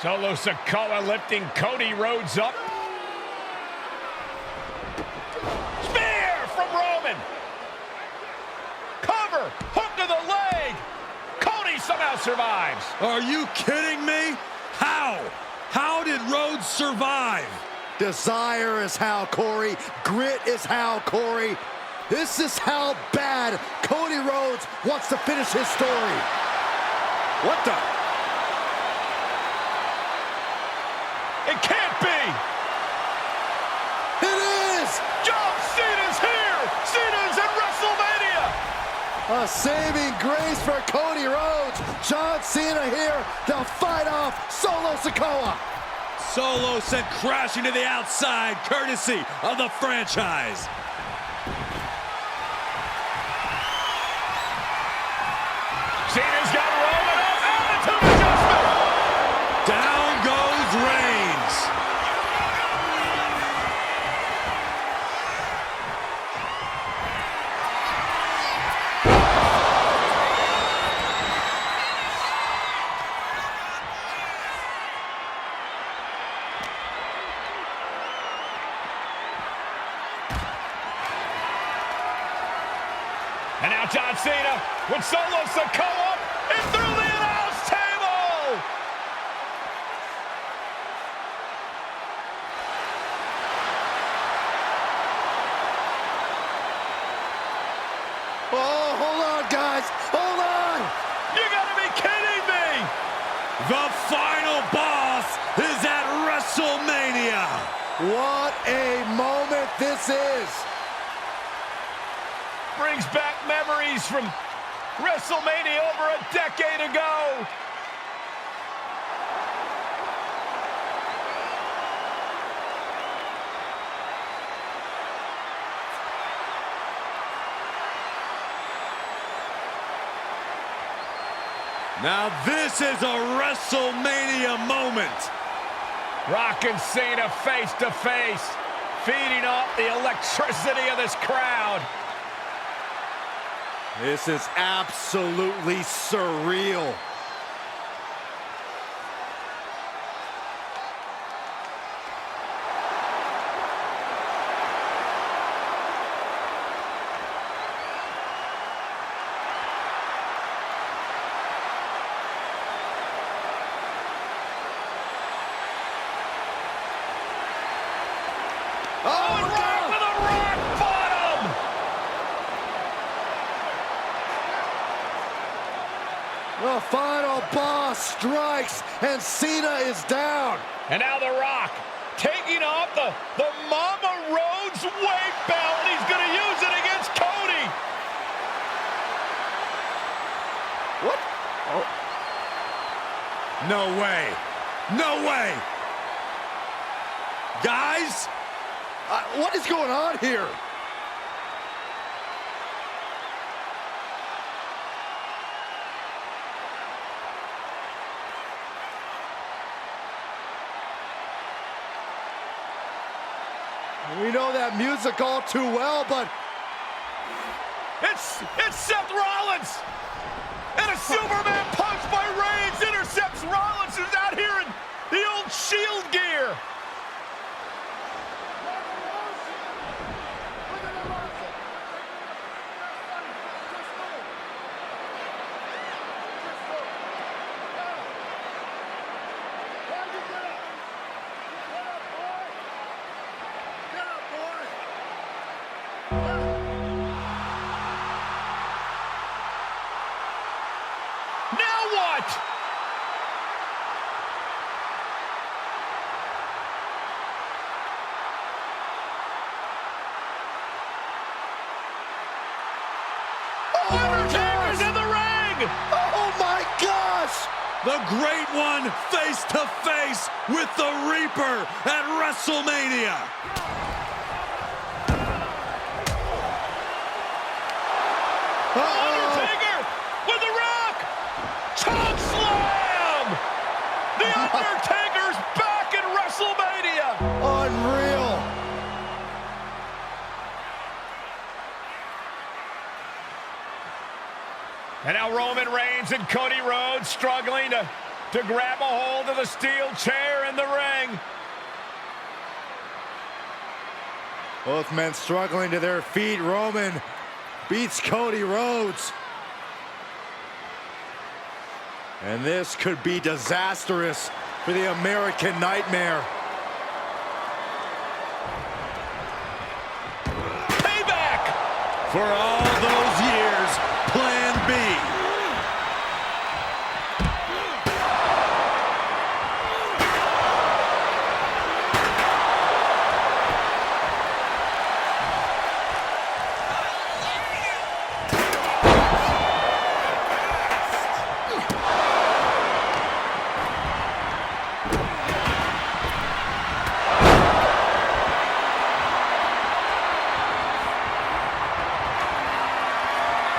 Solo Sikoa lifting Cody Rhodes up. Spear from Roman. Cover, hook to the leg. Cody somehow survives. Are you kidding me? How? How did Rhodes survive? Desire is how, Corey. Grit is how, Corey. This is how bad Cody Rhodes wants to finish his story. What the? It can't be! It is! John Cena's here! Cena's in WrestleMania! A saving grace for Cody Rhodes. John Cena here to fight off Solo Sikoa. Solo sent crashing to the outside, courtesy of the franchise. Cena's got Roman up, attitude adjustment! Down goes Reigns. And now John Cena with Solo Sikoa and through the announce table! Oh, hold on, guys. Hold on. You gotta be kidding me! The final boss is at WrestleMania. What a moment this is. Brings back memories from WrestleMania over a decade ago. Now this is a WrestleMania moment. Rock and Cena face to face, feeding off the electricity of this crowd. This is absolutely surreal. Oh, and Rock with a rock bottom! The final boss strikes, and Cena is down. And now The Rock taking off the Mama Rhodes weight belt. He's going to use it against Cody. What? Oh. No way. No way. Guys, What is going on here? We know that music all too well, but It's Seth Rollins. And a Superman punch by Reigns intercepts Rollins, who's out here in the old Shield gear. Now what? Oh, Undertaker's in the ring! oh my gosh! the great one face to face with the Reaper at WrestleMania. Undertaker with the Rock! Choke slam! The Undertaker's back in WrestleMania! Unreal! And now Roman Reigns and Cody Rhodes struggling to to grab a hold of the steel chair in the ring. Both men struggling to their feet. Roman beats Cody Rhodes. And this could be disastrous for the American Nightmare. Payback! For all those years, Plan B.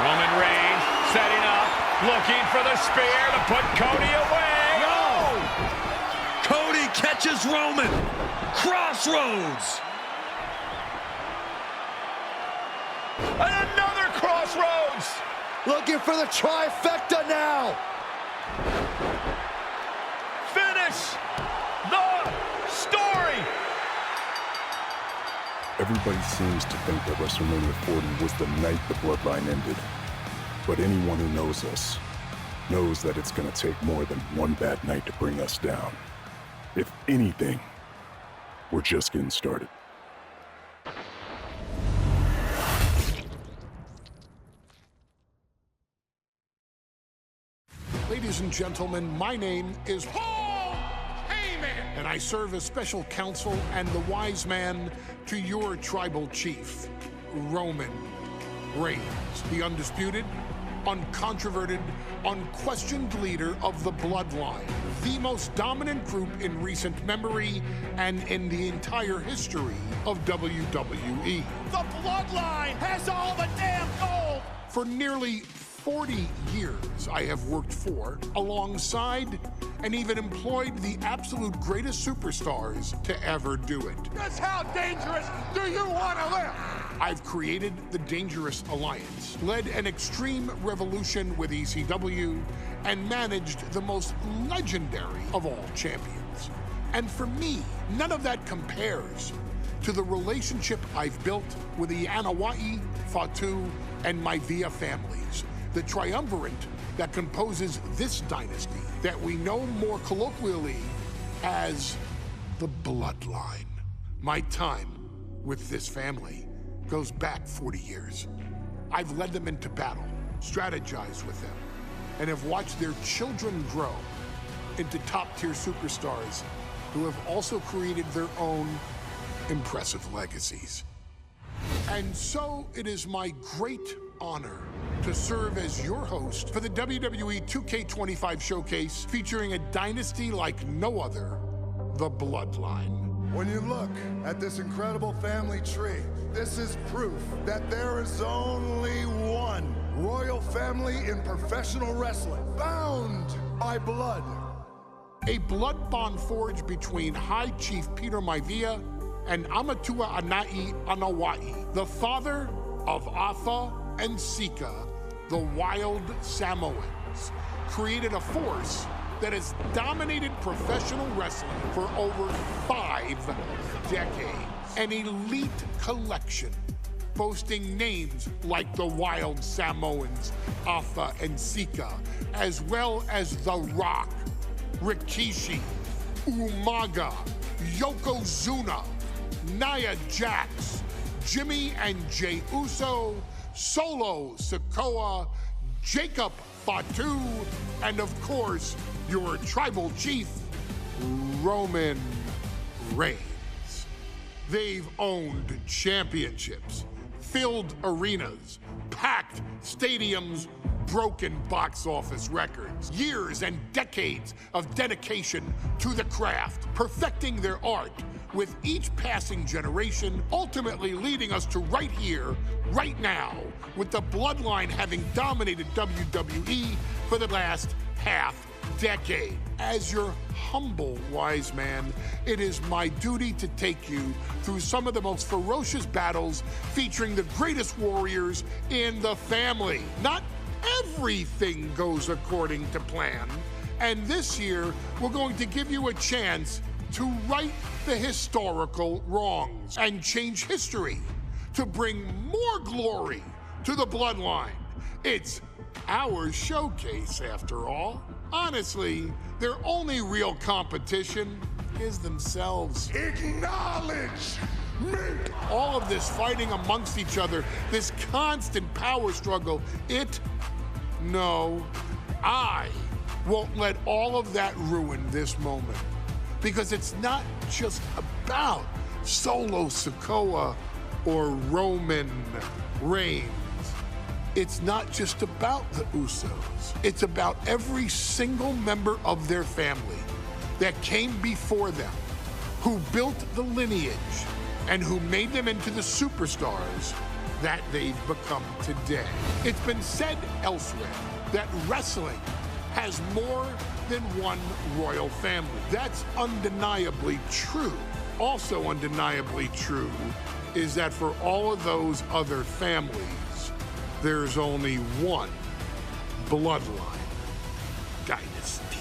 Roman Reigns setting up, looking for the spear to put Cody away. No! Cody catches Roman. Crossroads. And another crossroads. Looking for the trifecta now. Finish the story. Everybody seems to think that WrestleMania 40 was the night the Bloodline ended. But anyone who knows us knows that it's going to take more than one bad night to bring us down. If anything, we're just getting started. Ladies and gentlemen, my name is Paul Heyman, and I serve as special counsel and the wise man to your tribal chief, Roman Reigns, the undisputed, uncontroverted, unquestioned leader of the Bloodline, the most dominant group in recent memory and in the entire history of WWE. The Bloodline has all the damn gold. For nearly 40 years, I have worked for, alongside, and even employed the absolute greatest superstars to ever do it. Just how dangerous do you want to live? I've created the Dangerous Alliance, led an extreme revolution with ECW, and managed the most legendary of all champions. And for me, none of that compares to the relationship I've built with the Anoa'i, Fatu, and Maivia families, the triumvirate that composes this dynasty that we know more colloquially as the Bloodline. My time with this family goes back 40 years. I've led them into battle, strategized with them, and have watched their children grow into top-tier superstars who have also created their own impressive legacies. And so it is my great honor to serve as your host for the WWE 2K25 showcase featuring a dynasty like no other, the Bloodline. When you look at this incredible family tree, this is proof that there is only one royal family in professional wrestling, bound by blood. A blood bond forged between High Chief Peter Maivia and Amatua Anai Anoa'i, the father of Afa and Sika, the wild Samoans, created a force that has dominated professional wrestling for over 5 decades. An elite collection boasting names like the wild Samoans, Afa and Sika, as well as The Rock, Rikishi, Umaga, Yokozuna, Nia Jax, Jimmy and Jey Uso, Solo Sikoa, Jacob Fatu, and of course, your tribal chief, Roman Reigns. They've owned championships, filled arenas, packed stadiums, broken box office records, years and decades of dedication to the craft, perfecting their art with each passing generation, ultimately leading us to right here, right now, with the Bloodline having dominated WWE for the last half decade. As your humble wise man, it is my duty to take you through some of the most ferocious battles featuring the greatest warriors in the family. Not everything goes according to plan, And this year, we're going to give you a chance to right the historical wrongs and change history to bring more glory to the Bloodline. It's our showcase, after all. Honestly, their only real competition is themselves. Acknowledge me! All of this fighting amongst each other, this constant power struggle, no, I won't let all of that ruin this moment. Because it's not just about Solo Sikoa or Roman Reigns. It's not just about the Usos. It's about every single member of their family that came before them, who built the lineage and who made them into the superstars that they've become today. It's been said elsewhere that wrestling has more than one royal family. That's undeniably true. Also undeniably true is that for all of those other families, there's only one Bloodline dynasty.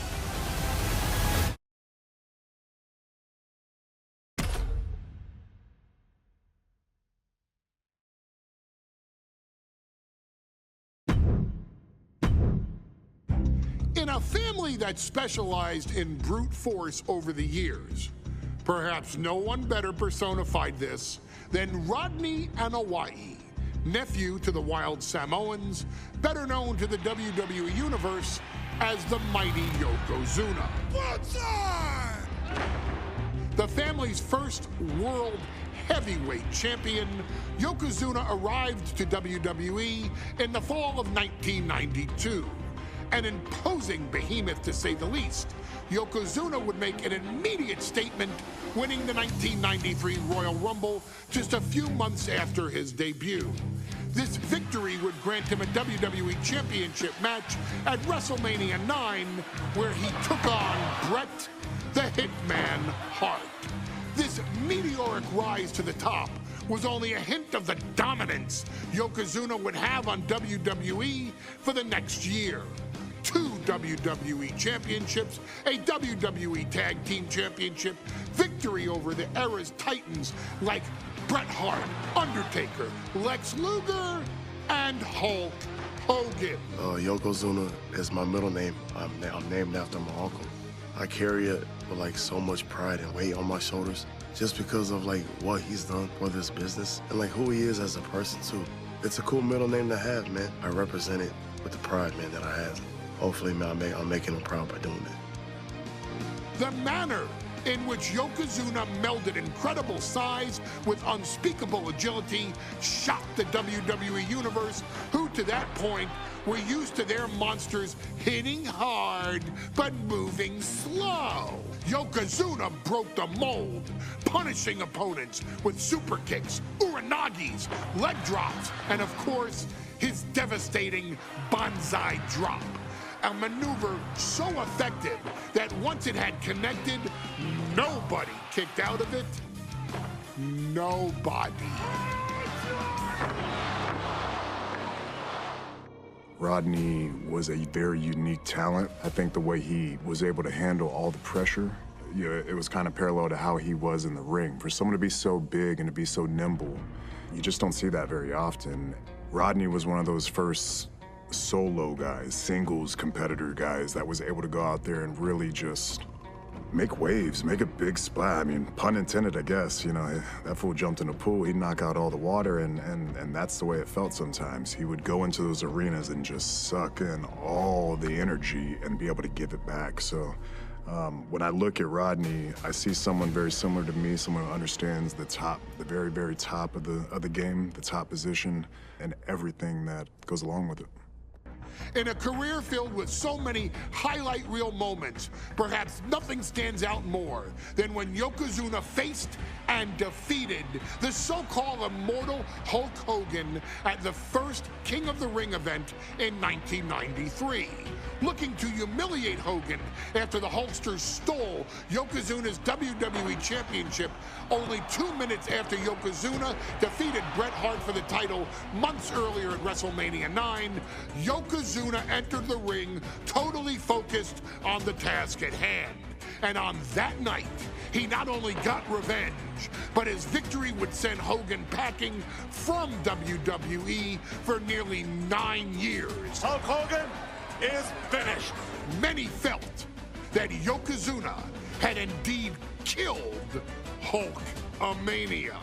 In a family that specialized in brute force over the years, perhaps no one better personified this than Rodney Anawai, nephew to the Wild Samoans, better known to the WWE Universe as the mighty Yokozuna. Bloodline! The family's first world heavyweight champion, Yokozuna arrived to WWE in the fall of 1992. An imposing behemoth, to say the least, Yokozuna would make an immediate statement, winning the 1993 Royal Rumble just a few months after his debut. This victory would grant him a WWE Championship match at WrestleMania 9, where he took on Bret the Hitman Hart. This meteoric rise to the top was only a hint of the dominance Yokozuna would have on WWE for the next year. 2 WWE championships, a WWE Tag Team Championship, victory over the era's titans like Bret Hart, Undertaker, Lex Luger, and Hulk Hogan. Yokozuna is my middle name. I'm named after my uncle. I carry it with like so much pride and weight on my shoulders just because of like what he's done for this business and like who he is as a person too. It's a cool middle name to have, man. I represent it with the pride, man, that I have. Hopefully, man, I'm making him proud by doing it. The manner in which Yokozuna melded incredible size with unspeakable agility shocked the WWE Universe, who to that point were used to their monsters hitting hard but moving slow. Yokozuna broke the mold, punishing opponents with super kicks, uranagis, leg drops, and of course, his devastating banzai drop. A maneuver so effective that once it had connected, nobody kicked out of it. Nobody. Rodney was a very unique talent. I think the way he was able to handle all the pressure, it was kind of parallel to how he was in the ring. For someone to be so big and to be so nimble, you just don't see that very often. Rodney was one of those first solo guys, singles competitor guys that was able to go out there and really just make waves, make a big splash. I mean, pun intended, I guess. You know, that fool jumped in a pool, he'd knock out all the water, and that's the way it felt sometimes. He would go into those arenas and just suck in all the energy and be able to give it back. So when I look at Rodney, I see someone very similar to me, someone who understands the top, the very, very top of the game, the top position, and everything that goes along with it. In a career filled with so many highlight reel moments, perhaps nothing stands out more than when Yokozuna faced and defeated the so-called immortal Hulk Hogan at the first King of the Ring event in 1993. looking to humiliate Hogan after the Hulksters stole Yokozuna's WWE Championship only 2 minutes after Yokozuna defeated Bret Hart for the title months earlier at WrestleMania 9. Yokozuna entered the ring totally focused on the task at hand. And on that night, he not only got revenge, but his victory would send Hogan packing from WWE for nearly 9 years. Hulk Hogan is finished. Many felt that Yokozuna had indeed killed Hulkamania.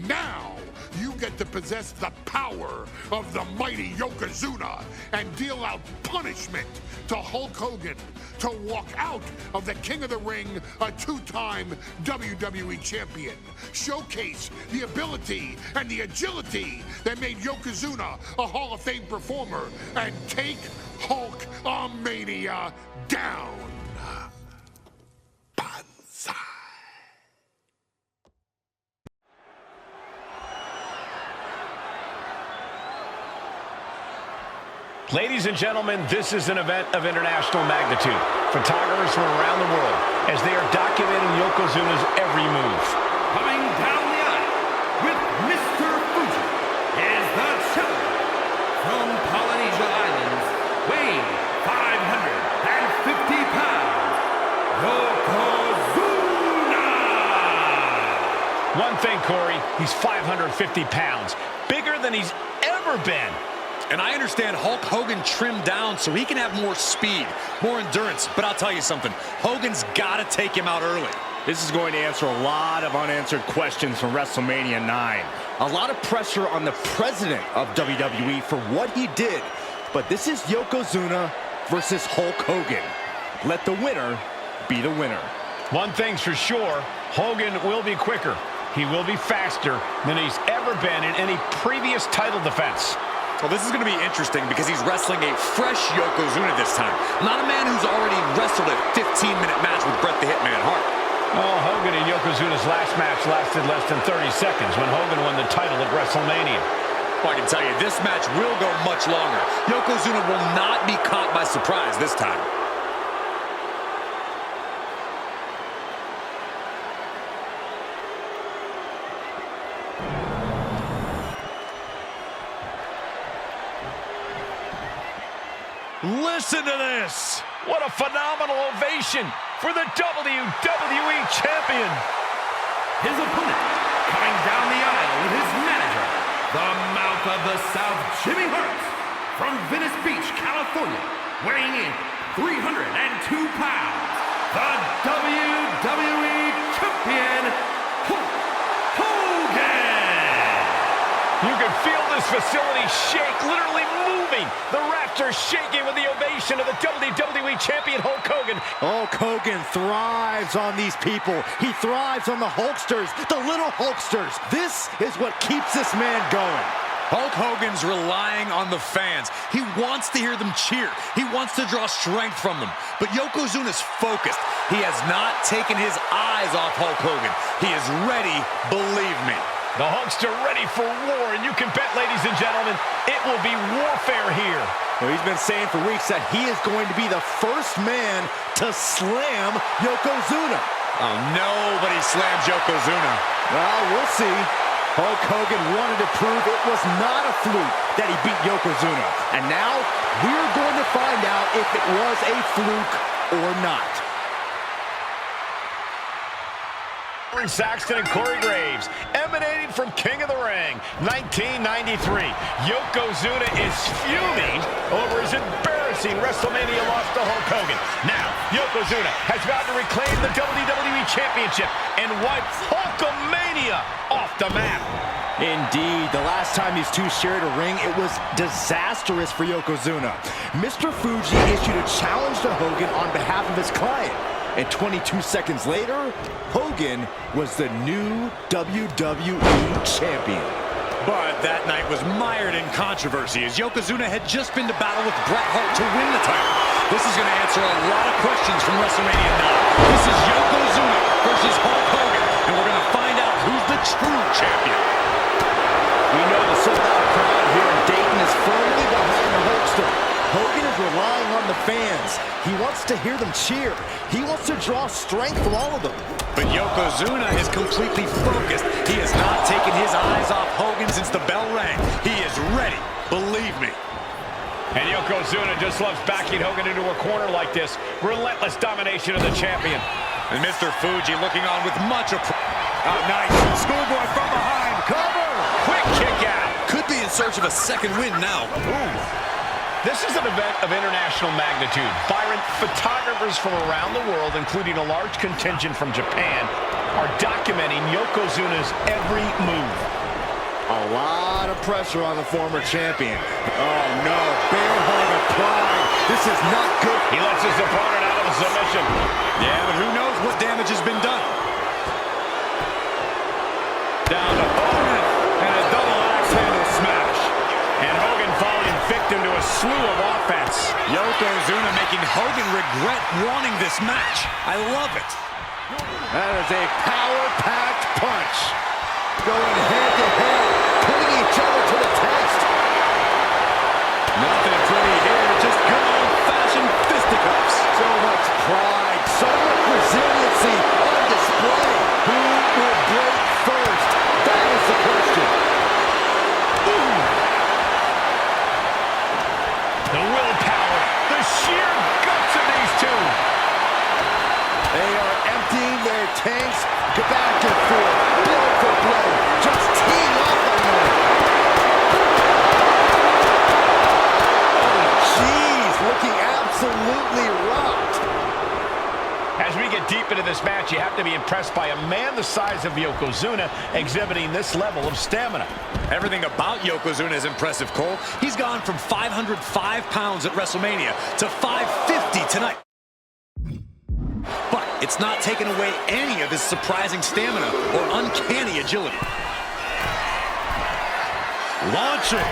Now, you get to possess the power of the mighty Yokozuna and deal out punishment to Hulk Hogan to walk out of the King of the Ring, a 2-time WWE champion. Showcase the ability and the agility that made Yokozuna a Hall of Fame performer and take Hulkamania down. Banzai. Ladies and gentlemen, this is an event of international magnitude. Photographers from around the world as they are documenting Yokozuna's every move. Coming down the aisle with Mr. Fuji is the challenger from Polynesia Islands, weighing 550 pounds, Yokozuna! One thing, Corey, he's 550 pounds, bigger than he's ever been. And I understand Hulk Hogan trimmed down so he can have more speed, more endurance. But I'll tell you something, Hogan's got to take him out early. This is going to answer a lot of unanswered questions from WrestleMania 9. A lot of pressure on the president of WWE for what he did. But this is Yokozuna versus Hulk Hogan. Let the winner be the winner. One thing's for sure, Hogan will be quicker. He will be faster than he's ever been in any previous title defense. Well, this is going to be interesting because he's wrestling a fresh Yokozuna this time. Not a man who's already wrestled a 15-minute match with Bret the Hitman Hart. Well, Hogan and Yokozuna's last match lasted less than 30 seconds when Hogan won the title at WrestleMania. Well, I can tell you, this match will go much longer. Yokozuna will not be caught by surprise this time. Listen to this! What a phenomenal ovation for the WWE Champion! His opponent, coming down the aisle with his manager, the Mouth of the South, Jimmy Hart, from Venice Beach, California, weighing in 302 pounds, the WWE Champion, Hulk Hogan! You can feel this facility shake, literally moving. The rafters shaking with the ovation of the WWE Champion Hulk Hogan. Hulk Hogan thrives on these people. He thrives on the Hulksters, the little Hulksters. This is what keeps this man going. Hulk Hogan's relying on the fans. He wants to hear them cheer. He wants to draw strength from them. But Yokozuna's focused. He has not taken his eyes off Hulk Hogan. He is ready, believe me. The Hulkster ready for war, and you can bet, ladies and gentlemen, it will be warfare here. Well, he's been saying for weeks that he is going to be the first man to slam Yokozuna. Oh, nobody slams Yokozuna. Well, we'll see. Hulk Hogan wanted to prove it was not a fluke that he beat Yokozuna. And now, we're going to find out if it was a fluke or not. Saxton and Corey Graves, emanating from King of the Ring, 1993. Yokozuna is fuming over his embarrassing WrestleMania loss to Hulk Hogan. Now, Yokozuna has vowed to reclaim the WWE Championship and wipe Hulkamania off the map. Indeed, the last time these two shared a ring, it was disastrous for Yokozuna. Mr. Fuji issued a challenge to Hogan on behalf of his client. And 22 seconds later, Hogan was the new WWE Champion. But that night was mired in controversy as Yokozuna had just been to battle with Bret Hart to win the title. This is going to answer a lot of questions from WrestleMania 9. This is Yokozuna versus Hulk Hogan, and we're going to find out who's the true champion. We know the sold-out crowd here in Dayton is firmly behind the Hulkster. Hogan is relying on the fans. He wants to hear them cheer. He wants to draw strength from all of them. But Yokozuna is completely focused. He has not taken his eyes off Hogan since the bell rang. He is ready, believe me. And Yokozuna just loves backing Hogan into a corner like this. Relentless domination of the champion. And Mr. Fuji looking on with much nice. Schoolboy from behind. Cover! Quick kick out. Could be in search of a second win now. Ooh. This is an event of international magnitude. Byron, photographers from around the world, including a large contingent from Japan, are documenting Yokozuna's every move. A lot of pressure on the former champion. Oh no, bear hug applied. This is not good. He lets his opponent out of the submission. Yeah, but who knows what damage has been done. Down to Hogan, and a double axe handle smash. And Hogan falling victim to a slew of offense. Yokozuna making Hogan regret wanting this match. I love it. That is a power-packed punch. Going head-to-head, putting each other to the test. Nothing pretty here, just good old-fashioned fisticuffs. So much pride, so much resiliency on display. Who will break first? That is the question. Ooh. The willpower, the sheer guts of these two. They are emptying their tanks back and forth, blow for blow, just teeing off on them. Oh, jeez, looking absolutely rocked. As we get deep into this match, you have to be impressed by a man the size of Yokozuna exhibiting this level of stamina. Everything about Yokozuna is impressive, Cole. He's gone from 505 pounds at WrestleMania to 550 tonight. But it's not taken away any of his surprising stamina or uncanny agility. Launching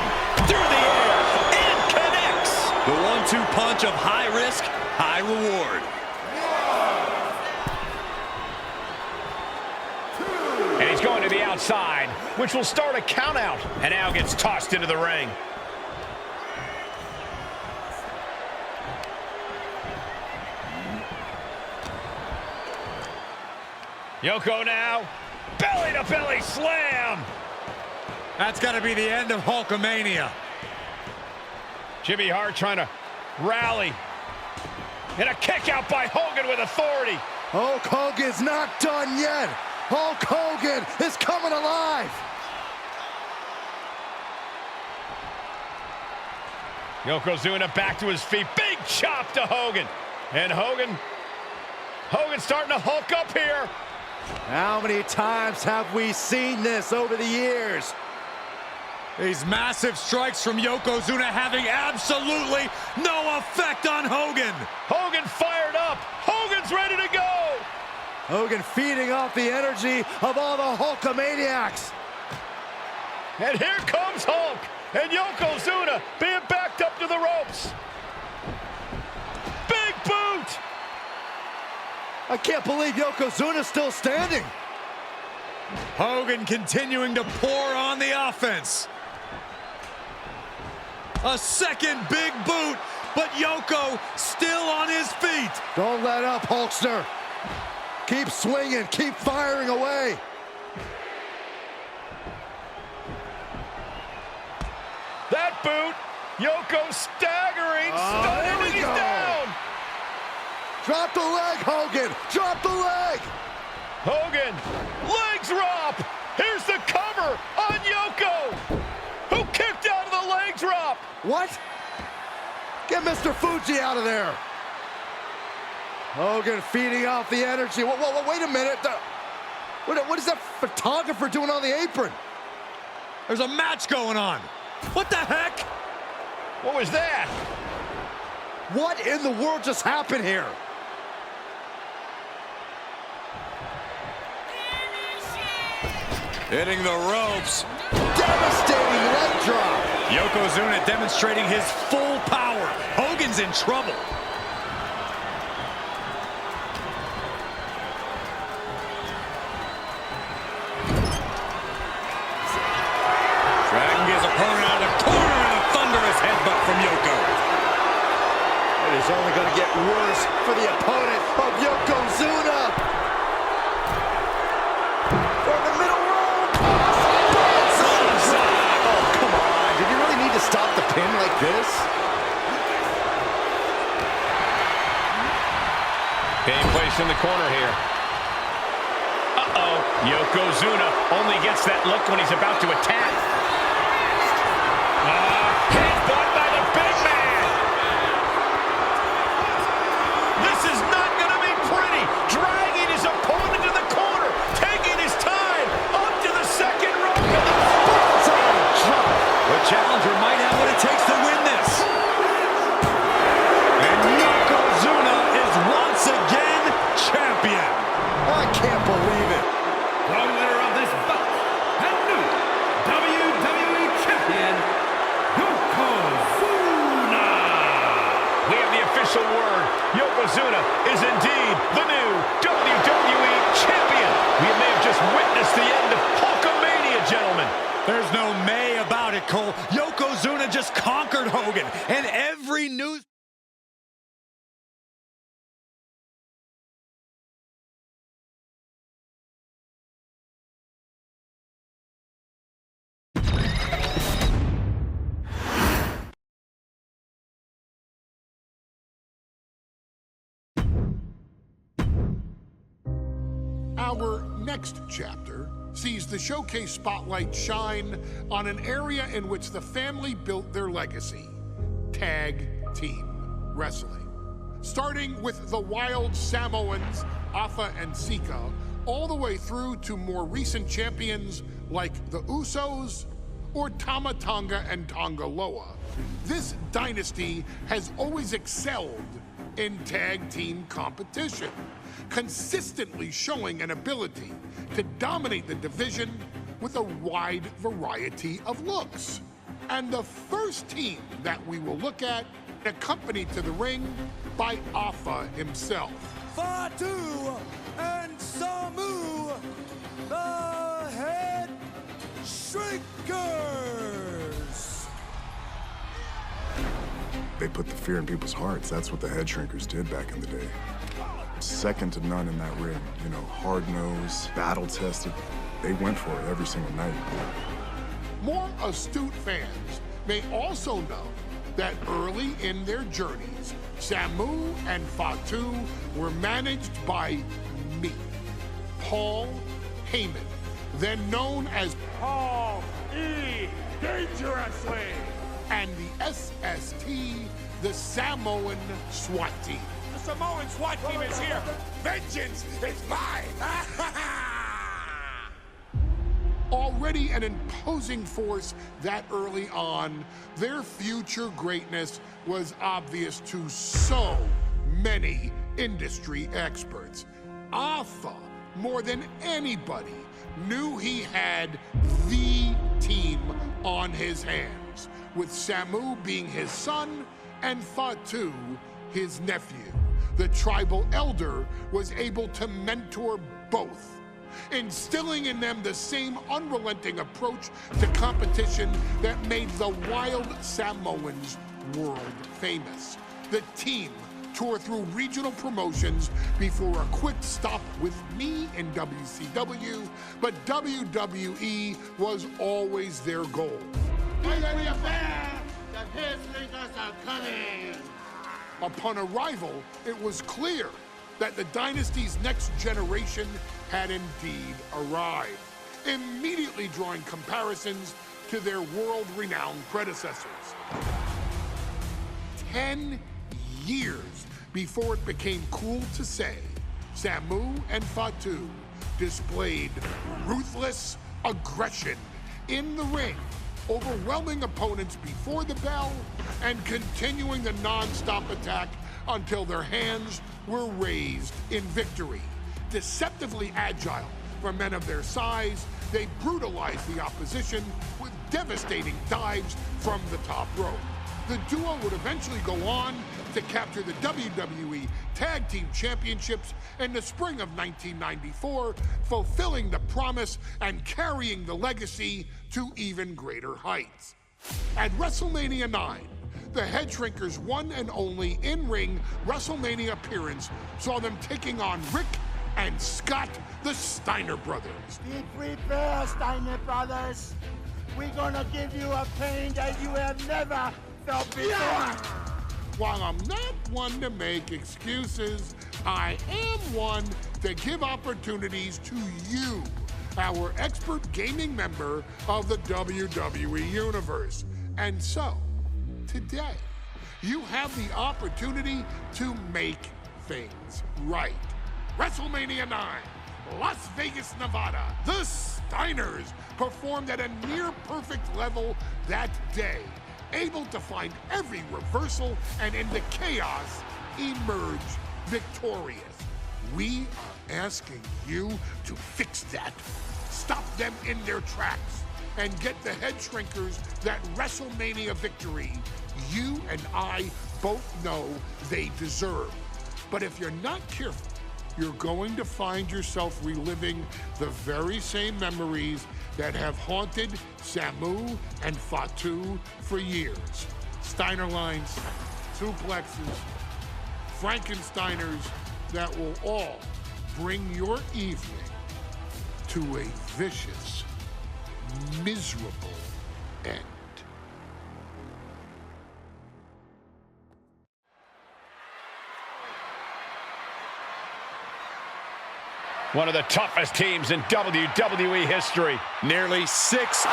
through the air and connects. The 1-2 punch of high risk, high reward. And he's going to the outside, which will start a count out. And now gets tossed into the ring. Yoko now, belly-to-belly slam. That's got to be the end of Hulkamania. Jimmy Hart trying to rally. And a kick out by Hogan with authority. Hulk Hogan's not done yet. Hulk Hogan is coming alive. Yokozuna back to his feet. Big chop to Hogan. And Hogan's starting to hulk up here. How many times have we seen this over the years? These massive strikes from Yokozuna having absolutely no effect on Hogan. Hogan fired up. Hogan's ready to go. Hogan feeding off the energy of all the Hulkamaniacs. And here comes Hulk. And Yokozuna being backed up to the ropes. Big boot. I can't believe Yokozuna's still standing. Hogan continuing to pour on the offense. A second big boot, but Yoko still on his feet. Don't let up, Hulkster. Keep swinging, keep firing away. That boot, Yoko staggering, stunning, and he's down. Drop the leg, Hogan, drop the leg. Hogan, leg drop. Here's the cover on Yoko, who kicked out of the leg drop. What? Get Mr. Fuji out of there. Hogan feeding off the energy. Whoa, wait a minute. What is that photographer doing on the apron? There's a match going on. What the heck? What was that? What in the world just happened here? Hitting the ropes. Devastating leg drop. Yokozuna demonstrating his full power. Hogan's in trouble. Dragging his opponent out of the corner and a thunderous headbutt from Yoko. It is is only going to get worse for the opponent of Yokozuna. For the middle rope. Oh, come on. Did you really need to stop the pin like this? Being placed in the corner here. Uh-oh. Yokozuna only gets that look when he's about to attack. Headbutt by the big man. This is not going to be pretty. Dragging his opponent to the corner. Taking his time. Up to the second rope. The challenger might have what it takes to win this. And Yokozuna is once again champion. I can't believe it. The winner of this bout and new WWE Champion, Yokozuna. We have the official word. Yokozuna is indeed the new WWE Champion. We may have just witnessed the end of Hulkamania, gentlemen. There's no may about it, Cole. Yokozuna just conquered Hogan, and every news... Our next chapter sees the showcase spotlight shine on an area in which the family built their legacy: tag team wrestling. Starting with the wild Samoans, Afa and Sika, all the way through to more recent champions like the Usos or Tama Tonga and Tonga Loa. This dynasty has always excelled in tag team competition, consistently showing an ability to dominate the division with a wide variety of looks. And the first team that we will look at, accompanied to the ring by Afa himself. Fatu and Samu, the Head Shrinkers. They put the fear in people's hearts. That's what the head shrinkers did back in the day. Second to none in that ring. You know, hard-nosed, battle-tested. They went for it every single night. More astute fans may also know that early in their journeys, Samu and Fatu were managed by me, Paul Heyman, then known as Paul E. Dangerously, and the SST, the Samoan SWAT team. The Samoan SWAT team is here. Vengeance is mine. Already an imposing force that early on, their future greatness was obvious to so many industry experts. Afa, more than anybody, knew he had the team on his hands, with Samu being his son and Fatu his nephew. The tribal elder was able to mentor both, instilling in them the same unrelenting approach to competition that made the wild Samoans world famous. The team toured through regional promotions before a quick stop with me in WCW, but WWE was always their goal. Upon arrival, it was clear that the dynasty's next generation had indeed arrived, immediately drawing comparisons to their world-renowned predecessors. 10 years before it became cool to say, Samu and Fatu displayed ruthless aggression in the ring, overwhelming opponents before the bell and continuing the non-stop attack until their hands were raised in victory. Deceptively agile for men of their size, they brutalized the opposition with devastating dives from the top rope. The duo would eventually go on to capture the WWE Tag Team Championships in the spring of 1994, fulfilling the promise and carrying the legacy to even greater heights. At WrestleMania 9, The Head Shrinkers' one and only in-ring WrestleMania appearance saw them taking on Rick and Scott, the Steiner brothers. Be prepared, Steiner brothers. We're gonna give you a pain that you have never felt before. While I'm not one to make excuses, I am one to give opportunities to you, our expert gaming member of the WWE Universe. And so, today, you have the opportunity to make things right. WrestleMania 9, Las Vegas, Nevada. The Steiners performed at a near-perfect level that day, able to find every reversal and in the chaos, emerge victorious. We are asking you to fix that. Stop them in their tracks and get the Head Shrinkers that WrestleMania victory you and I both know they deserve. But if you're not careful, you're going to find yourself reliving the very same memories that have haunted Samu and Fatu for years. Steiner lines, suplexes, Frankensteiners that will all bring your evening to a vicious, miserable end. One of the toughest teams in WWE history. Nearly 600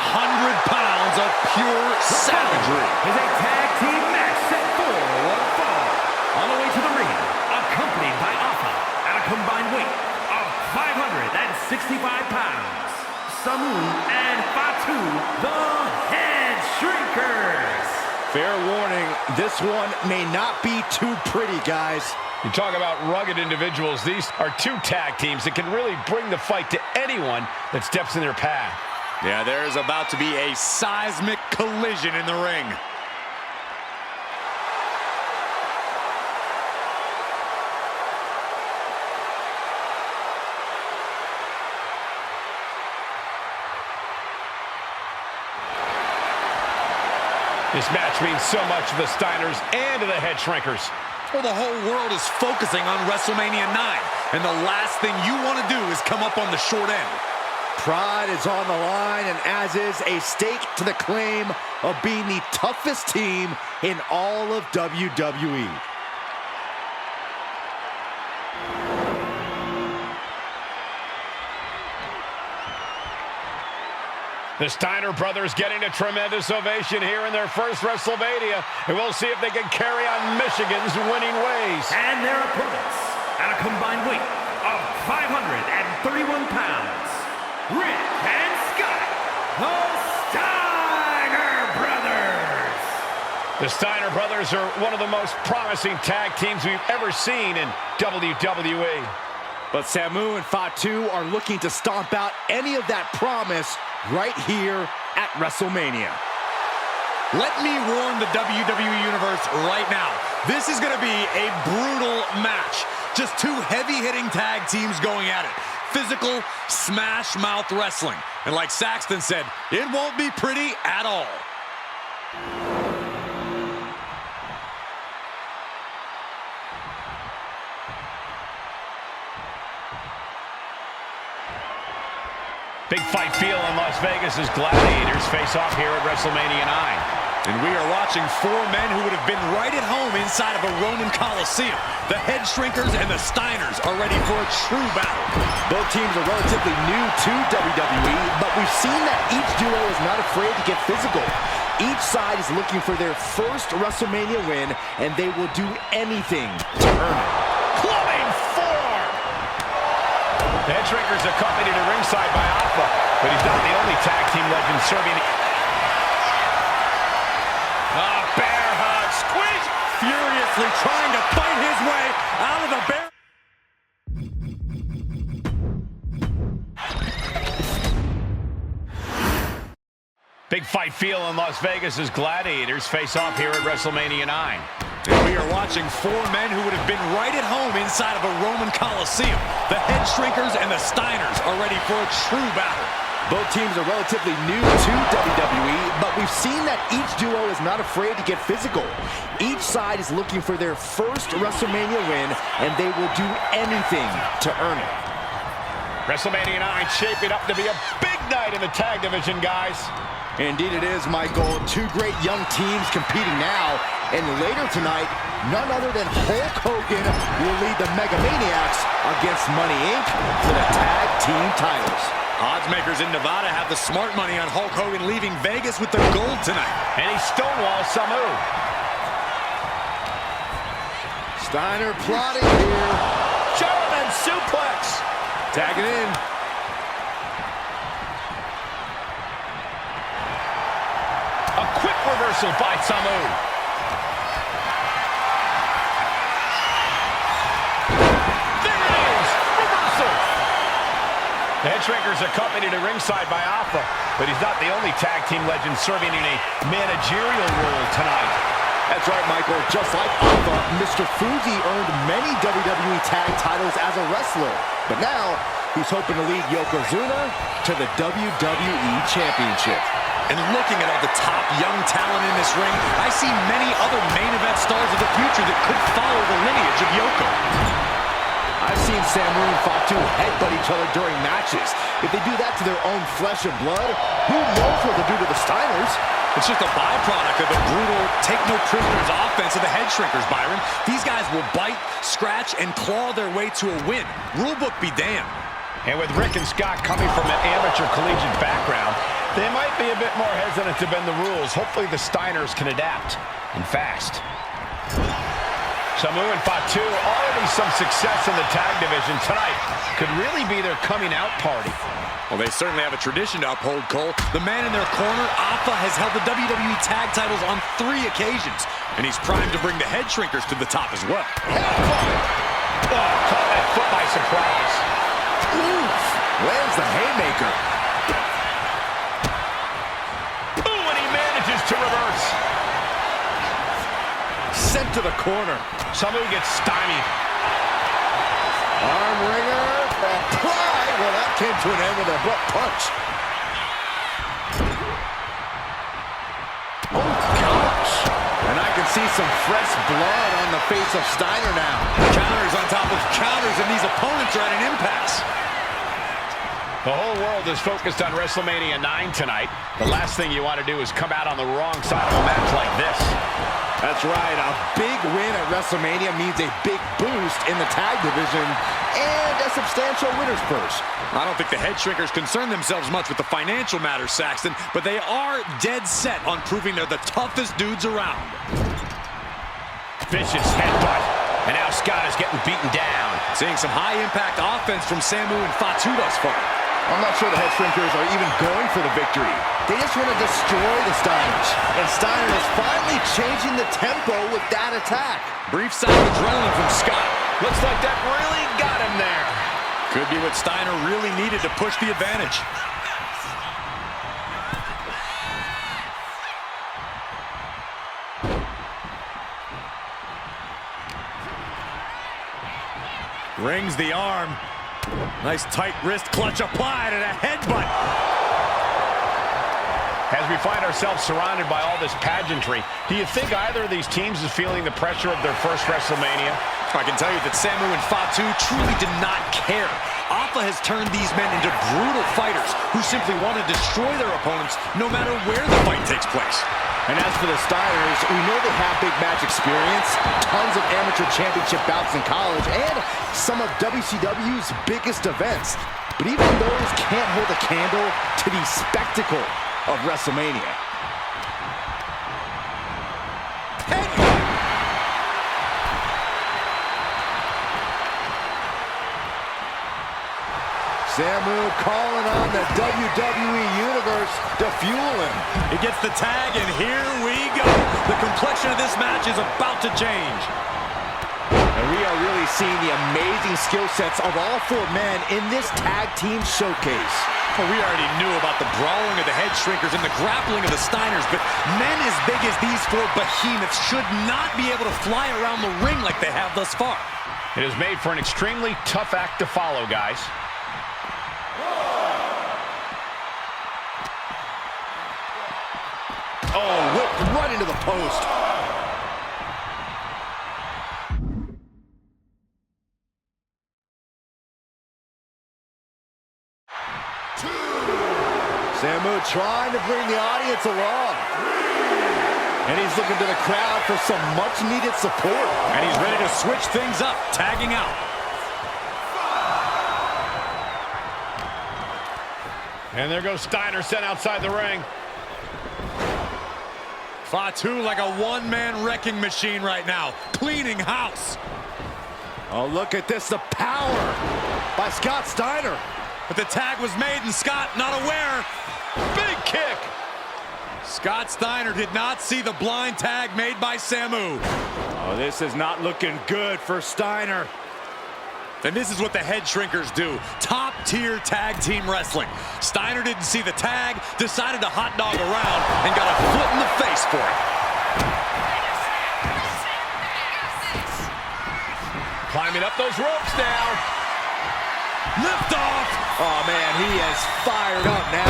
pounds of pure savagery. Is a tag team match set for one fall. On the way to the ring, accompanied by Alpha at a combined weight of 565 pounds. Samu and Fatu, the Head Shrinkers. Fair warning, this one may not be too pretty, guys. You talk about rugged individuals. These are two tag teams that can really bring the fight to anyone that steps in their path. Yeah, there's about to be a seismic collision in the ring. This match means so much to the Steiners and to the Head Shrinkers. Well, the whole world is focusing on WrestleMania 9, and the last thing you want to do is come up on the short end. Pride is on the line, and as is a stake to the claim of being the toughest team in all of WWE. The Steiner brothers getting a tremendous ovation here in their first WrestleMania, and we'll see if they can carry on Michigan's winning ways. And their opponents, at a combined weight of 531 pounds, Rick and Scott, the Steiner brothers. The Steiner brothers are one of the most promising tag teams we've ever seen in WWE. But Samu and Fatu are looking to stomp out any of that promise right here at WrestleMania. Let me warn the WWE Universe right now. This is going to be a brutal match. Just two heavy-hitting tag teams going at it. Physical, smash-mouth wrestling. And like Saxton said, it won't be pretty at all. Big fight feel in Las Vegas as gladiators face off here at WrestleMania 9. And we are watching four men who would have been right at home inside of a Roman Coliseum. The Head Shrinkers and the Steiners are ready for a true battle. Both teams are relatively new to WWE, but we've seen that each duo is not afraid to get physical. Each side is looking for their first WrestleMania win, and they will do anything to earn it. Clubbing forearm! The Head Shrinkers accompanied to ringside by Alpha, but he's not the only tag team legend serving. Bear hug, squeeze! Furiously trying to fight his way out of the bear. Big fight feel in Las Vegas as gladiators face off here at WrestleMania 9. And we are watching four men who would have been right at home inside of a Roman Coliseum. The Head Shrinkers and the Steiners are ready for a true battle. Both teams are relatively new to WWE, but we've seen that each duo is not afraid to get physical. Each side is looking for their first WrestleMania win, and they will do anything to earn it. WrestleMania 9 shaping up to be a big night in the tag division, guys. Indeed it is, Michael. Two great young teams competing now, and later tonight, none other than Hulk Hogan will lead the Mega Maniacs against Money Inc. for the tag team titles. Odds makers in Nevada have the smart money on Hulk Hogan leaving Vegas with the gold tonight. And he stonewalls Samu. Steiner plotting here. German suplex. Tagging in. A quick reversal by Samu. There it is. Reversal. The Headshrinkers accompanied to ringside by Alpha, but he's not the only tag team legend serving in a managerial role tonight. That's right, Michael. Just like Alpha, Mr. Fuji earned many WWE tag titles as a wrestler. But now, he's hoping to lead Yokozuna to the WWE Championship. And looking at all the top young talent in this ring, I see many other main event stars of the future that could follow the lineage of Yoko. I've seen Samu and Fatu headbutt each other during matches. If they do that to their own flesh and blood, who knows what they'll do to the Steiners? It's just a byproduct of the brutal take-no-prisoners offense of the Headshrinkers, Byron. These guys will bite, scratch, and claw their way to a win. Rulebook be damned. And with Rick and Scott coming from an amateur collegiate background, they might be a bit more hesitant to bend the rules. Hopefully the Steiners can adapt, and fast. Samu and Fatu, already some success in the tag division tonight. Could really be their coming out party. Well, they certainly have a tradition to uphold, Cole. The man in their corner, Alpha, has held the WWE tag titles on 3 occasions, and he's primed to bring the Headshrinkers to the top as well. Oh, caught that foot by surprise. Oof! Lands the haymaker. Ooh, and he manages to reverse. Sent to the corner. Samu gets stymied. Arm wringer. Apply. Well, that came to an end with a abrupt punch. Oh, gosh. And I can see some fresh blood on the face of Steiner now. Counters on top of counters, and these opponents are at an impasse. The whole world is focused on WrestleMania 9 tonight. The last thing you want to do is come out on the wrong side of a match like this. That's right. A big win at WrestleMania means a big boost in the tag division and a substantial winner's purse. I don't think the Headshrinkers concern themselves much with the financial matters, Saxton, but they are dead set on proving they're the toughest dudes around. Vicious headbutt. And now Scott is getting beaten down. Seeing some high-impact offense from Samu and Fatu thus far. I'm not sure the Headshrinkers are even going for the victory. They just want to destroy the Steiners. And Steiner is finally changing the tempo with that attack. Brief sign of adrenaline from Scott. Looks like that really got him there. Could be what Steiner really needed to push the advantage. Rings the arm. Nice tight wrist clutch applied and a headbutt. As we find ourselves surrounded by all this pageantry, do you think either of these teams is feeling the pressure of their first WrestleMania? I can tell you that Samu and Fatu truly did not care. Alpha has turned these men into brutal fighters who simply want to destroy their opponents no matter where the fight takes place. And as for the Steiners, we know they have big match experience, tons of amateur championship bouts in college, and some of WCW's biggest events. But even those can't hold a candle to the spectacle of WrestleMania. Samu calling on the WWE Universe to fuel him. He gets the tag, and here we go. The complexion of this match is about to change. And we are really seeing the amazing skill sets of all 4 men in this tag team showcase. Well, we already knew about the brawling of the Headshrinkers and the grappling of the Steiners, but men as big as these 4 behemoths should not be able to fly around the ring like they have thus far. It is made for an extremely tough act to follow, guys. Oh, whipped right into the post. Samu trying to bring the audience along. And he's looking to the crowd for some much-needed support. And he's ready to switch things up, tagging out. And there goes Steiner, sent outside the ring. Fatu like a one-man wrecking machine right now, cleaning house. Oh, look at this, the power by Scott Steiner. But the tag was made and Scott not aware. Big kick. Scott Steiner did not see the blind tag made by Samu. Oh, this is not looking good for Steiner. And this is what the head shrinkers do. Top-tier tag team wrestling. Steiner didn't see the tag, decided to hot dog around, and got a foot in the face for it. Climbing up those ropes now. Lift off. Oh, man, he is fired up now.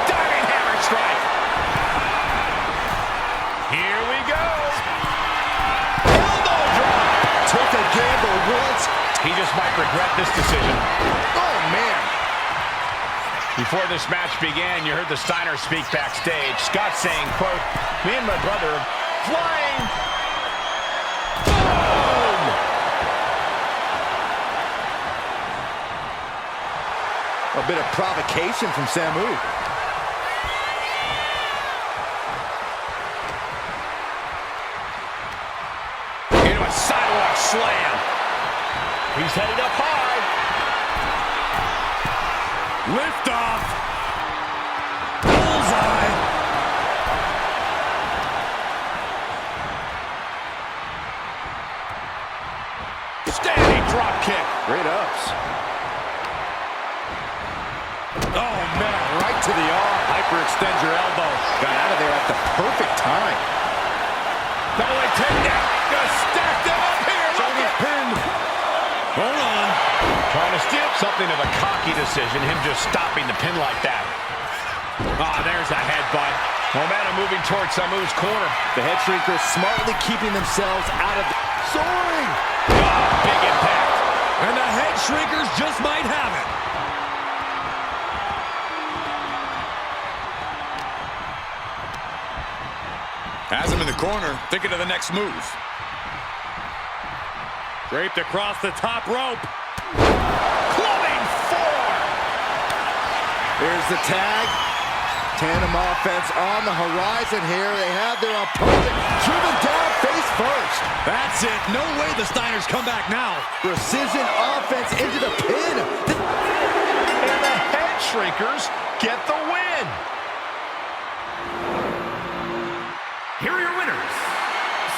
Diving hammer strike. Here we go. Elbow drop. Took a gamble once. He just might regret this decision. Oh, man. Before this match began, you heard the Steiner speak backstage. Scott saying, quote, "Me and my brother flying." Boom! A bit of provocation from Samu. Into a sidewalk slam. He's headed up high. Lift off. Bullseye. Standing drop kick. Great ups. Oh, man. Right to the arm. Hyperextend your elbow. Got out of there at the perfect time. Double leg takedown. Gonna stack them up here. Look Shoulders at pinned. Hold on. Trying to steal something of a cocky decision, him just stopping the pin like that. Ah, there's a headbutt. Momentum moving towards Samu's corner. The head shrinkers smartly keeping themselves out of the... Soaring! Ah, big impact. And the head shrinkers just might have it. Has him in the corner, thinking of the next move. Draped across the top rope. Clubbing forearm. Here's the tag. Tandem offense on the horizon here. They have their opponent driven down face first. That's it. No way the Steiners come back now. Precision offense into the pin. And the head shrinkers get the win. Here are your winners,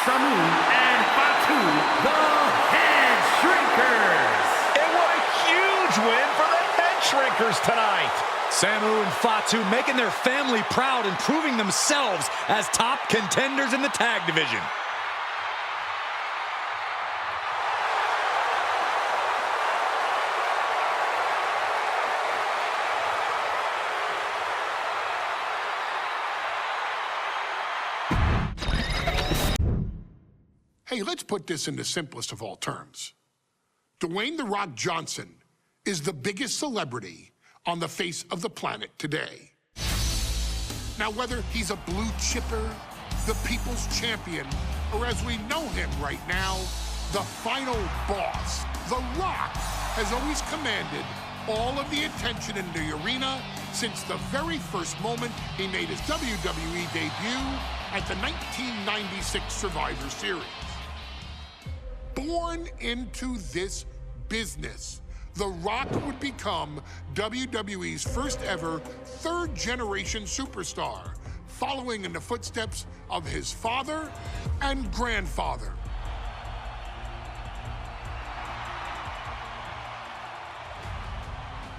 Samu and Fatu, the Head Shrinkers. And what a huge win for the head shrinkers tonight. Samu and Fatu making their family proud and proving themselves as top contenders in the tag division. Hey, let's put this in the simplest of all terms. Dwayne "The Rock" Johnson is the biggest celebrity on the face of the planet today. Now, whether he's a blue chipper, the people's champion, or as we know him right now, the final boss, The Rock has always commanded all of the attention in the arena since the very first moment he made his WWE debut at the 1996 Survivor Series. Born into this business, The Rock would become WWE's first ever third-generation superstar, following in the footsteps of his father and grandfather.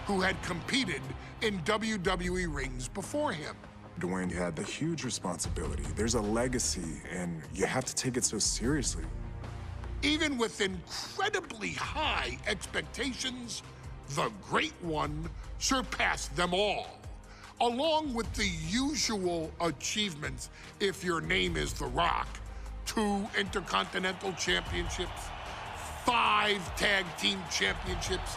Who had competed in WWE rings before him. Dwayne had the huge responsibility. There's a legacy, and you have to take it so seriously. Even with incredibly high expectations, the Great One surpassed them all, along with the usual achievements if your name is The Rock. 2 Intercontinental Championships, 5 Tag Team Championships,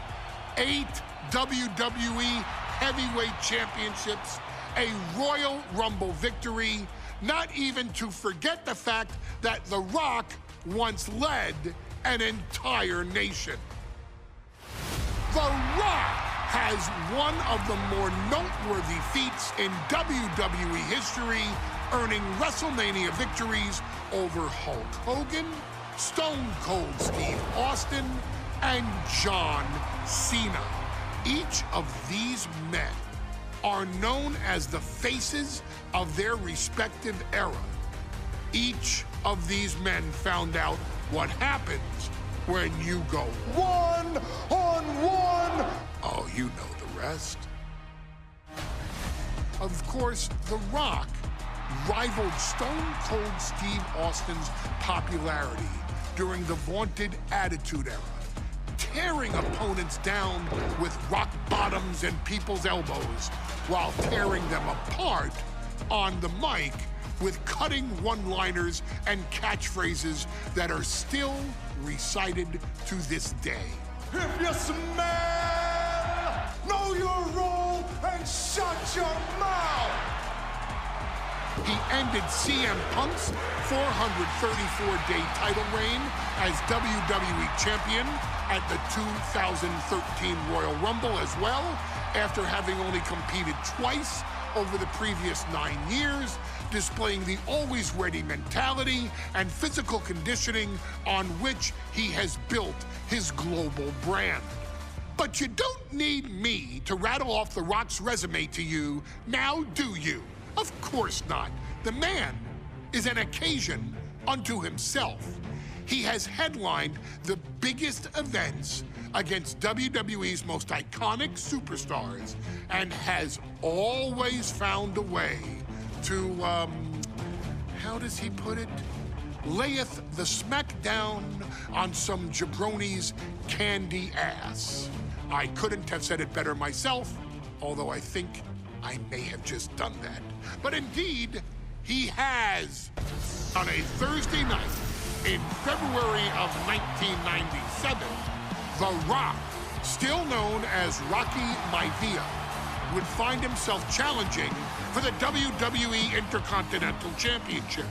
8 WWE Heavyweight Championships, a Royal Rumble victory, not even to forget the fact that The Rock once led an entire nation. The Rock has one of the more noteworthy feats in WWE history, earning WrestleMania victories over Hulk Hogan, Stone Cold Steve Austin, and John Cena. Each of these men are known as the faces of their respective era. Each of these men found out what happens when you go one-on-one. Oh, you know the rest. Of course, The Rock rivaled Stone Cold Steve Austin's popularity during the vaunted Attitude Era, tearing opponents down with rock bottoms and people's elbows while tearing them apart on the mic with cutting one-liners and catchphrases that are still recited to this day. If you smell, know your role and shut your mouth. He ended CM Punk's 434-day title reign as WWE Champion at the 2013 Royal Rumble as well, after having only competed twice over the previous 9 years, displaying the always ready mentality and physical conditioning on which he has built his global brand. But you don't need me to rattle off The Rock's resume to you, now do you? Of course not. The man is an occasion unto himself. He has headlined the biggest events against WWE's most iconic superstars and has always found a way to, how does he put it? Layeth the smackdown on some jabroni's candy ass. I couldn't have said it better myself, although I think I may have just done that. But indeed, he has. On a Thursday night in February of 1997, The Rock, still known as Rocky Maivia, would find himself challenging for the WWE Intercontinental Championship.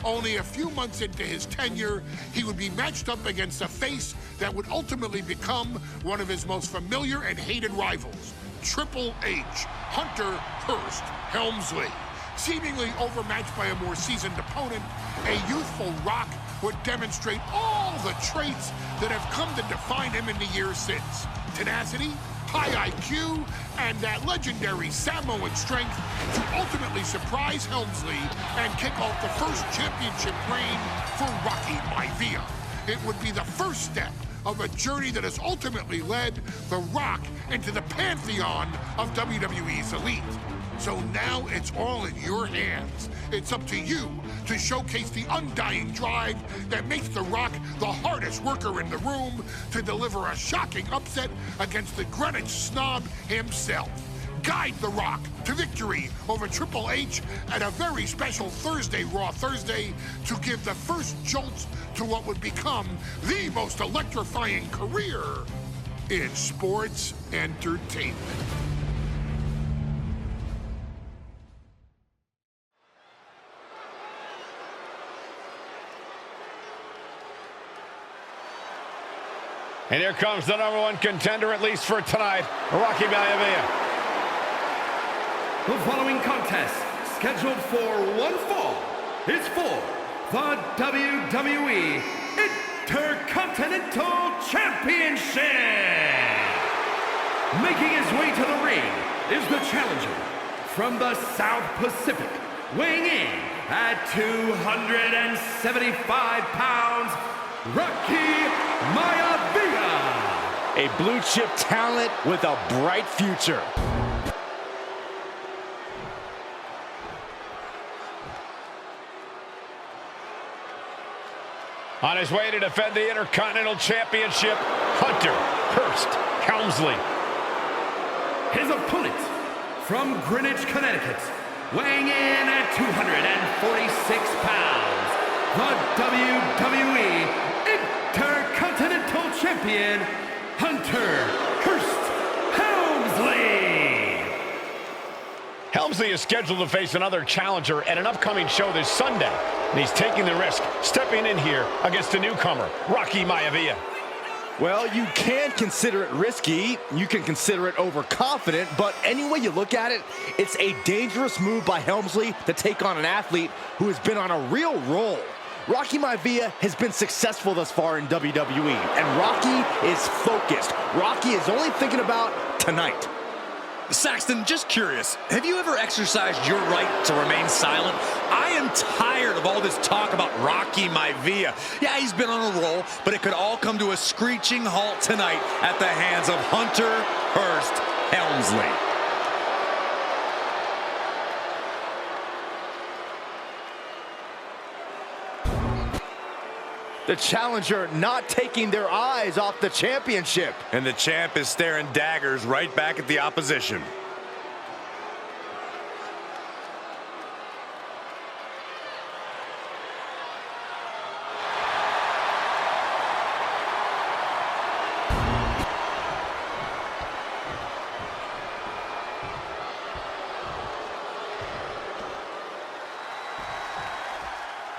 Only a few months into his tenure, he would be matched up against a face that would ultimately become one of his most familiar and hated rivals, Triple H, Hunter Hearst Helmsley. Seemingly overmatched by a more seasoned opponent, a youthful Rock would demonstrate all the traits that have come to define him in the years since. Tenacity, high IQ, and that legendary Samoan strength to ultimately surprise Helmsley and kick off the first championship reign for Rocky Maivia. It would be the first step of a journey that has ultimately led The Rock into the pantheon of WWE's elite. So now it's all in your hands. It's up to you to showcase the undying drive that makes The Rock the hardest worker in the room to deliver a shocking upset against the Greenwich snob himself. Guide The Rock to victory over Triple H at a very special Thursday, Raw Thursday, to give the first jolts to what would become the most electrifying career in sports entertainment. And here comes the #1 contender, at least for tonight, Rocky Maivia. The following contest, scheduled for one fall, is for the WWE Intercontinental Championship. Making his way to the ring is the challenger from the South Pacific, weighing in at 275 pounds, Rocky Maivia. A blue chip talent with a bright future. On his way to defend the Intercontinental Championship, Hunter Hearst Helmsley. His opponent from Greenwich, Connecticut, weighing in at 246 pounds, the WWE Intercontinental Champion, Hunter Hearst Helmsley. Helmsley is scheduled to face another challenger at an upcoming show this Sunday, and he's taking the risk, stepping in here against a newcomer, Rocky Maivia. Well, you can consider it risky, you can consider it overconfident, but any way you look at it, it's a dangerous move by Helmsley to take on an athlete who has been on a real roll. Rocky Maivia has been successful thus far in WWE, and Rocky is focused. Rocky is only thinking about tonight. Saxton, just curious, have you ever exercised your right to remain silent? I am tired of all this talk about Rocky Maivia. Yeah, he's been on a roll, but it could all come to a screeching halt tonight at the hands of Hunter Hearst Helmsley. The challenger not taking their eyes off the championship. And the champ is staring daggers right back at the opposition.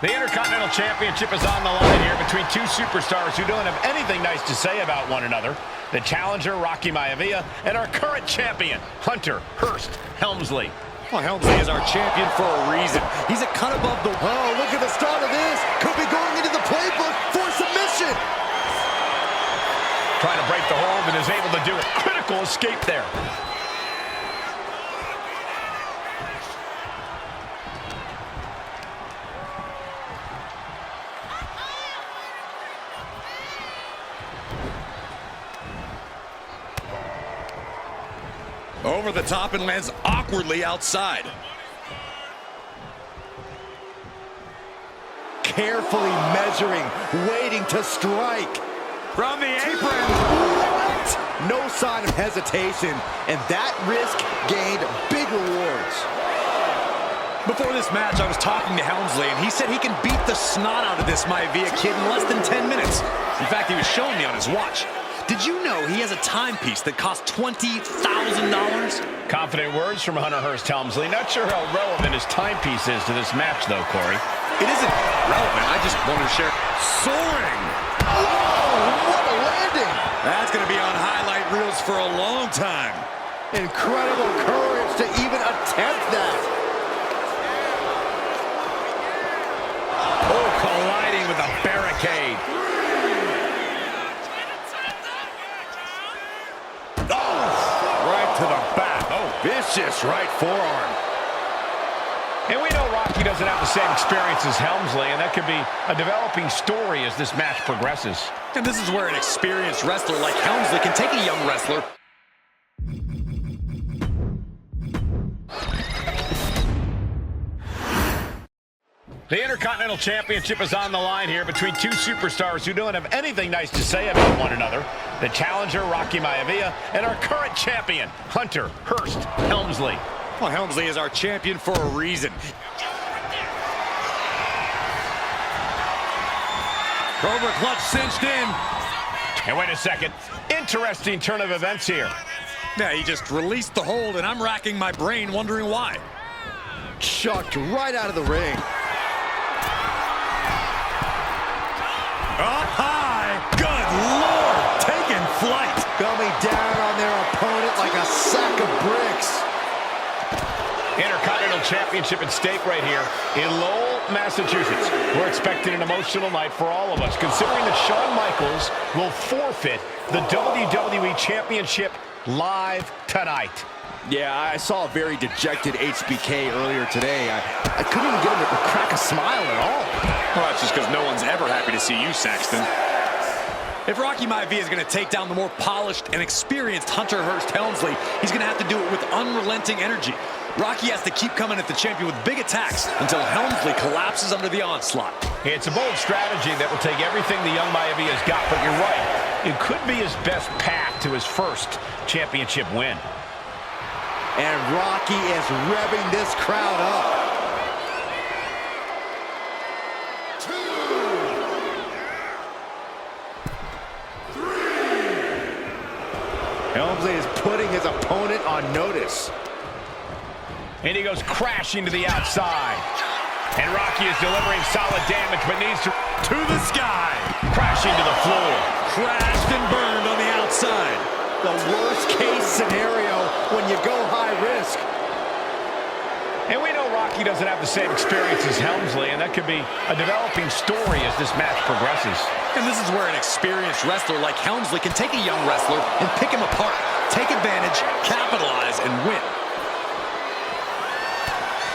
The Intercontinental Championship is on the line here between two superstars who don't have anything nice to say about one another. The challenger, Rocky Maivia, and our current champion, Hunter Hearst Helmsley. Well, Helmsley is our champion for a reason. He's a cut above the... Oh, look at the start of this. Could be going into the playbook for submission. Trying to break the hold and is able to do a critical escape there. Over the top and lands awkwardly outside. Carefully measuring, waiting to strike. From the apron. What? No sign of hesitation, and that risk gained big rewards. Before this match, I was talking to Helmsley, and he said he can beat the snot out of this Maivia kid in less than 10 minutes. In fact, he was showing me on his watch. Did you know he has a timepiece that costs $20,000? Confident words from Hunter Hearst Helmsley. Not sure how relevant his timepiece is to this match, though, Corey. It isn't relevant. I just wanted to share. Soaring! Oh, what a landing! That's going to be on highlight reels for a long time. Incredible courage to even attempt that. Oh, colliding with a barricade. To the back. Oh, vicious right forearm. And we know Rocky doesn't have the same experience as Helmsley, and that could be a developing story as this match progresses. And this is where an experienced wrestler like Helmsley can take a young wrestler. The Intercontinental Championship is on the line here between two superstars who don't have anything nice to say about one another. The challenger, Rocky Maivia, and our current champion, Hunter Hearst Helmsley. Well, Helmsley is our champion for a reason. Cobra clutch cinched in. And wait a second. Interesting turn of events here. Yeah, he just released the hold, and I'm racking my brain wondering why. Chucked right out of the ring. Up high. Good Lord. Taking flight. Coming down on their opponent like a sack of bricks. Intercontinental Championship at stake right here in Lowell, Massachusetts. We're expecting an emotional night for all of us, considering that Shawn Michaels will forfeit the WWE Championship live tonight. Yeah, I saw a very dejected HBK earlier today. I couldn't even get him to crack a smile at all. Well, that's just because no one's ever happy to see you, Saxton. If Rocky Maivia is going to take down the more polished and experienced Hunter Hearst Helmsley, he's going to have to do it with unrelenting energy. Rocky has to keep coming at the champion with big attacks until Helmsley collapses under the onslaught. It's a bold strategy that will take everything the young Maivia's got, but you're right. It could be his best path to his first championship win. And Rocky is revving this crowd up. Helmsley is putting his opponent on notice. And he goes crashing to the outside. And Rocky is delivering solid damage, but needs to the sky. Crashing to the floor. Crashed and burned on the outside. The worst case scenario when you go high risk. And we know Rocky doesn't have the same experience as Helmsley, and that could be a developing story as this match progresses. And this is where an experienced wrestler like Helmsley can take a young wrestler and pick him apart, take advantage, capitalize, and win.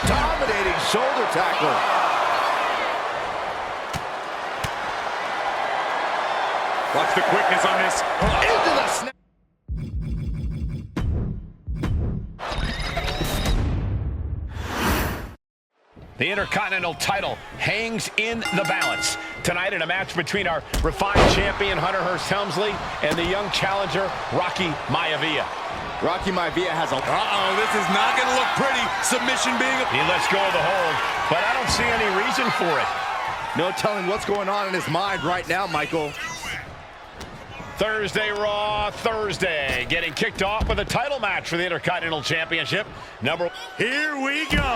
Dominating shoulder tackle. Watch the quickness on this. Into the snap. The Intercontinental title hangs in the balance tonight in a match between our refined champion Hunter Hearst Helmsley and the young challenger Rocky Maivia. Rocky Maivia has a... This is not going to look pretty. Submission being... He lets go of the hold, but I don't see any reason for it. No telling what's going on in his mind right now, Michael. Thursday Raw, Thursday, getting kicked off with a title match for the Intercontinental Championship. Here we go.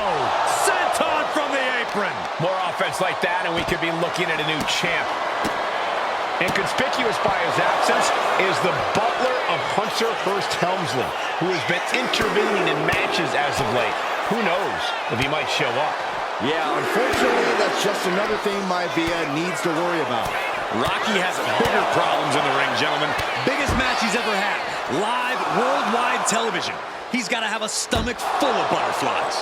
Senton from the apron. More offense like that, and we could be looking at a new champ. And conspicuous by his absence is the butler of Hunter Hearst Helmsley, who has been intervening in matches as of late. Who knows if he might show up? Yeah, unfortunately, that's just another thing Maivia needs to worry about. Rocky has bigger problems in the ring, gentlemen. Biggest match he's ever had. Live, worldwide television. He's got to have a stomach full of butterflies.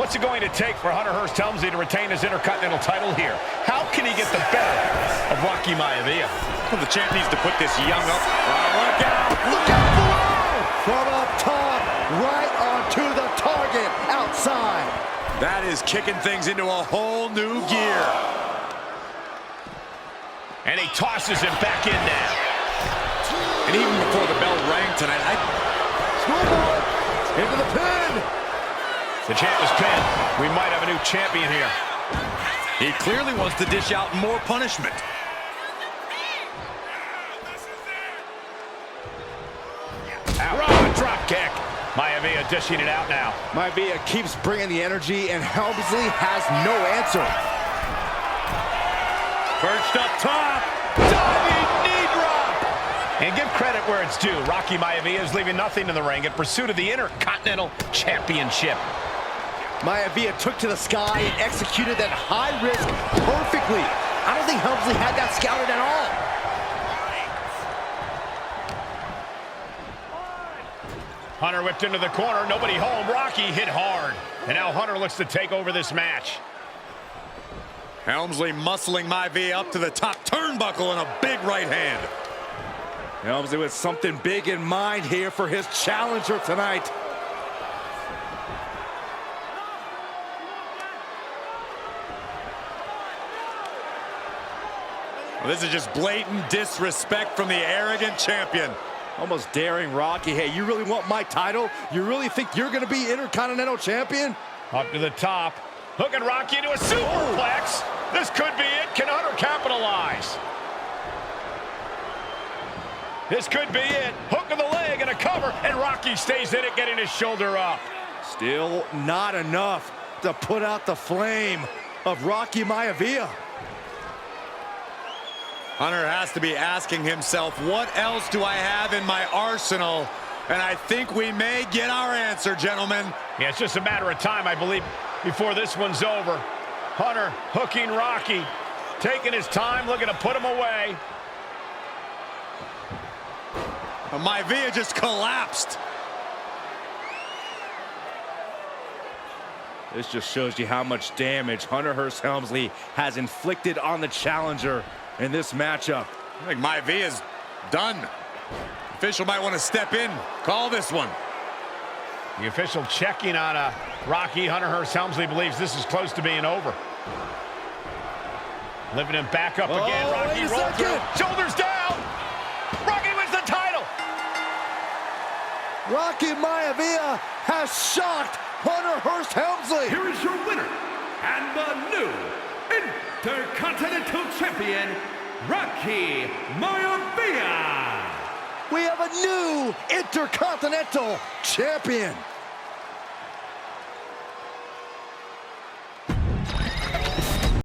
What's it going to take for Hunter Hearst Helmsley to retain his Intercontinental title here? How can he get the better of Rocky Maivia? Well, the champ needs to put this young up. Look out! Look out below! From up top, right onto the target, outside. That is kicking things into a whole new gear. And he tosses him back in now. And even before the bell rang tonight, Schoolboy into the pin. The champ is pinned. We might have a new champion here. he clearly wants to dish out more punishment. Raw drop kick. Maivia dishing it out now. Maivia keeps bringing the energy, and Helmsley has no answer. Perched up top. Diving knee drop. And give credit where it's due. Rocky Maivia is leaving nothing in the ring in pursuit of the Intercontinental Championship. Maivia took to the sky and executed that high risk perfectly. I don't think Helmsley had that scouted at all. Hunter whipped into the corner. Nobody home. Rocky hit hard. And now Hunter looks to take over this match. Helmsley muscling Maivia up to the top turnbuckle and a big right hand. Helmsley with something big in mind here for his challenger tonight. Well, this is just blatant disrespect from the arrogant champion. Almost daring Rocky. Hey, you really want my title? You really think you're going to be Intercontinental Champion? Up to the top. Hooking Rocky into a superplex. This could be it. Can Hunter capitalize? This could be it. Hook of the leg and a cover, and Rocky stays in it, getting his shoulder up. Still not enough to put out the flame of Rocky Maivia. Hunter has to be asking himself, what else do I have in my arsenal? And I think we may get our answer, gentlemen. Yeah, it's just a matter of time, I believe, before this one's over. Hunter hooking Rocky, taking his time, looking to put him away. Maivia just collapsed. This just shows you how much damage Hunter Hearst Helmsley has inflicted on the challenger in this matchup. I think Maivia's done. Official might want to step in, call this one. The official checking on Rocky. Hunter Hearst Helmsley believes this is close to being over. Lifting him back up again. Rocky rolls through. Shoulders down. Rocky wins the title. Rocky Maivia has shocked Hunter Hearst Helmsley. Here is your winner, and the new Intercontinental Champion, Rocky Maivia. We have a new Intercontinental Champion.